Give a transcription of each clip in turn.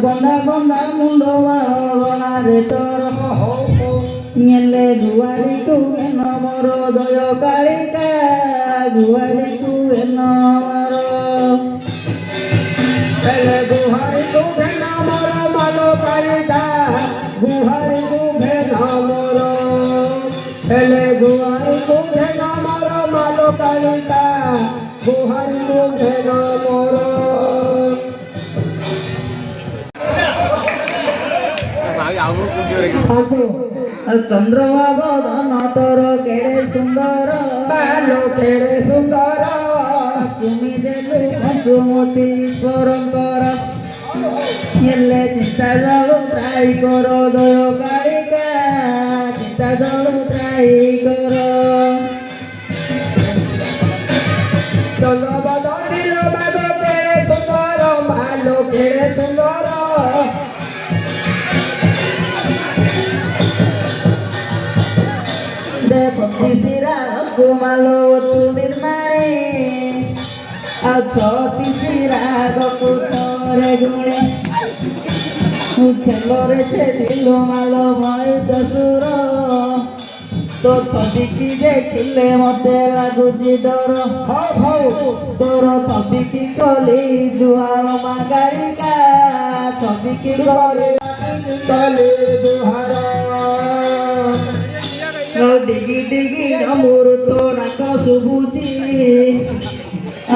Gonda gonda mundo gona re toro nyele guari ku eno moro doyo kalika guari ku eno moro ele guari ku eno moro malo kalika guari ku eno moro ele guari ku eno moro malo kalika guari ku eno moro चंद्रमा बदन तोर केड़े सुंदर बालो केड़े सुंदर चुमी देलु पंचुमती ईश्वरंकर हेले चिंता जलु त्राई करो दय कालिका चिंता जलु त्राई करो चंद्र बदन नील बालो केड़े सुंदर बालो केड़े सुंदर Tisira kumalo chumir mare acho tisira goku tore gune chelore chedilo malo moy sasuro to chodi ki dekhile mote laguji doro hau hau toro chodi ki koli juharo magarika chodi ki koli juharo डिगी डिगी अमूर तोड़ा का सुबुची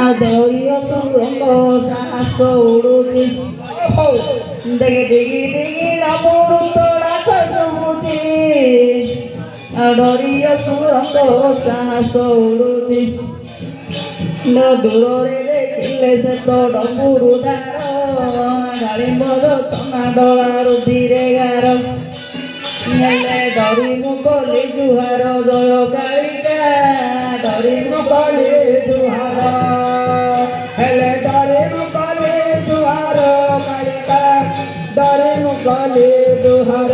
आदरियो सुरंग साहस उड़ुची डिगी डिगी डिगी अमूर तोड़ा का सुबुची आदरियो सुरंग साहस उड़ुची न दूरे देखिले से तोड़ मुरुदारो डालिंबरो चना डोलारो धीरे गारो हेले डरी मुकली जुहार जय कालिका डरी मुकली जुहार हेले डरी मुकली जुहार कालिका डरी मुकली जुहार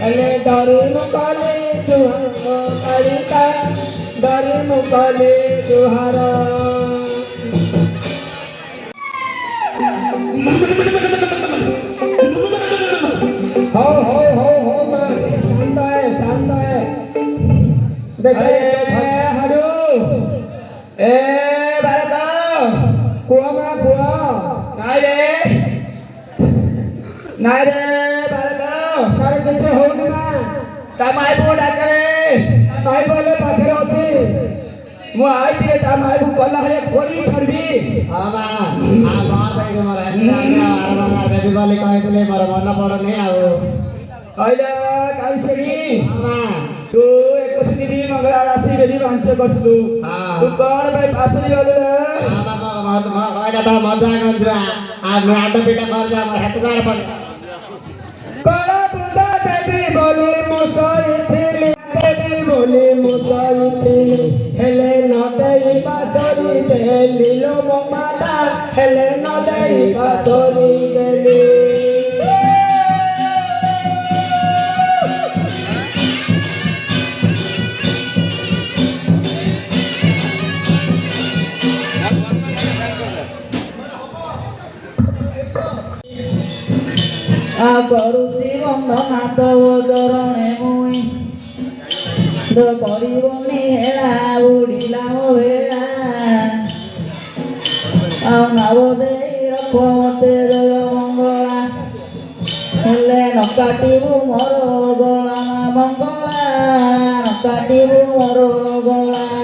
हेले डरी मुकली जुहार कालिका डरी मुकली जुहार हो हो हो हो शांत है देखे हडू ए भारत कुआ नाय रे भारत तार किछ होनी ना ता माई बो डाकरे माई बोले पाखरे अछि मु आई दिए ता माई बो गला है कोरी छरबी हां आ बात है के मारा आरमाना बेबी वाले कहले मारा मन पड़ने आउ आइला काईसरी हां तू एक सिनी मंगला राशि बेदी वांच करथलु तू कोन भाई फासरी होले हां बाबा आइला ता मजा गंजरा आ नाड बेटा कर जा हमर हतगार पर कोला बुदा देवी बोले मुसई थी देवी बोले मुसई थी हेले नदई पासरी दे लीलो माता हेले नदई पासरी दे କରୁଛି ବନ୍ଦନା ତୋ ଚରଣେ ମୁଇଁ କରିବନି ହେଳା ଉଡ଼ିଲା ମୋ ଭେଳା ଆଉ ନାବ ଦେଇ ରଖ ମତେ ଜୟ ମଙ୍ଗଳା ହେଲେ ନ କାଟିବୁ ମୋର ଗଳା ମଙ୍ଗଳା ନ କାଟିବୁ ମୋର ଗଳା